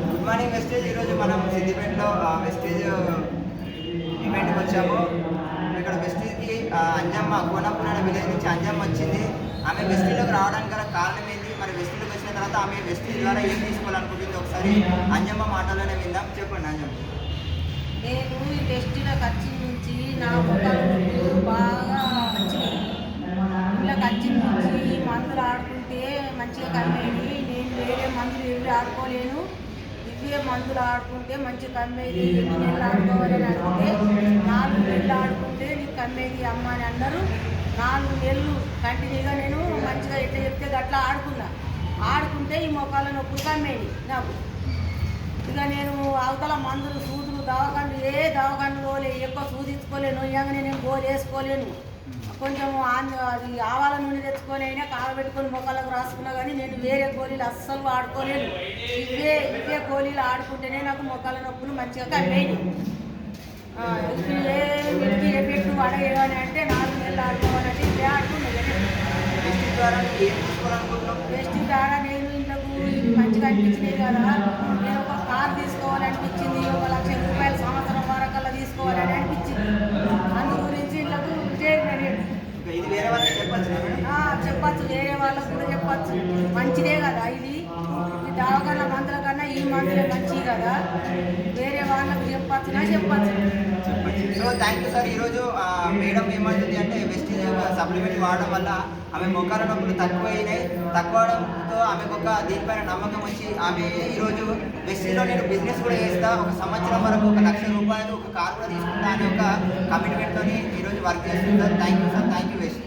Good morning wastage. ఈరోజు మనం సిద్దిపేటలో వెస్టేజ్ ఈవెంట్కి వచ్చాము. ఇక్కడ వెస్టేజ్కి అంజమ్మ కోనపూర్ అనే విలేజ్ నుంచి అంజమ్మ వచ్చింది. ఆమె వెస్టేజ్లోకి రావడానికి గల కారణం ఏంటి, మరి వెస్టేజ్లోకి వచ్చిన తర్వాత ఆమె వెస్టేజ్ ద్వారా ఏం తీసుకోవాలనుకుంటుంది ఒకసారి అంజమ్మ మాటలోనే విందాం. చెప్పండి అంజమ్మ. నేను ఈ వెస్టీలో ఖర్చు నుంచి నా ముఖాలు బాగా వచ్చినాయి. ఇలా ఖర్చు నుంచి ఈ మందులు ఆడుకుంటే మంచిగా కమ్మేది. నేను వేరే మందులు ఎవి ఆడుకోలేను, ఇవే మందులు ఆడుకుంటే మంచిగా కమ్మేది. ఎన్ని నెలలు ఆడుకోవాలని అడిగితే 4 నెలలు ఆడుకుంటే నీకు కమ్మేది అమ్మ అని అన్నారు. 4 నెలలు కంటిన్యూగా నేను మంచిగా ఎట్లా చెప్తే అట్లా ఆడుకుంటే ఈ మొక్కల నొప్పులు కమ్మేది నాకు. ఇక నేను అవతల మందులు సూదులు దవాఖాన్లు దవాఖాన్లు పోలే, ఎక్కువ సూదించుకోలేను, ఇవ్వగానే నేను గోలు వేసుకోలేను. కొంచెం అది ఆవాల నూనె తెచ్చుకొని అయినా కాగబెట్టుకొని మొక్కలకు రాసుకున్నా కానీ నేను వేరే గోళీలు అస్సలు ఆడుకోలేను. ఇవే గోళీలు ఆడుకుంటేనే నాకు మొక్కల నొప్పులు మంచిగా కమ్మేది. ఏ పెట్టు పడేయని అంటే 4 నెలలు ఆడుకోవాలంటే ఇవే ఆడుకున్నాను. బెస్ట్ ద్వారా నేను ఇంట్లోకి మంచిగా అనిపించినాయి కదా, నేను ఒక కార్ తీసుకోవాలనిపించింది, 1 లక్ష రూపాయలు సంవత్సరం వరకల్లా తీసుకోవాలని అనిపించింది. అందు గురించి ఇంట్లోకి చెప్పచ్చు, వేరే వాళ్ళకు కూడా చెప్పచ్చు. మంచిదే కదా ఇది దవాఖాన మందుల కన్నా ఈ మందులే మంచివి కదా, వేరే వాళ్ళకు చెప్పచ్చు. So thank you sir. ఈరోజు మేడం ఏమంటుంది అంటే వెస్టేజ్ సప్లిమెంట్ వాడడం వల్ల ఆమె మొక్కల నొప్పులు తక్కువడంతో ఆమెకు ఒక దీనిపైన నమ్మకం వచ్చి ఆమె ఈరోజు వెస్టేజ్లో నేను బిజినెస్ కూడా చేస్తా, 1 సంవత్సరం వరకు 1 లక్ష రూపాయలు ఒక కార్ కూడా తీసుకుంటా అనే ఒక కమిట్మెంట్తో ఈరోజు వర్క్ చేస్తుంది sir. Thank you sir. Thank you west.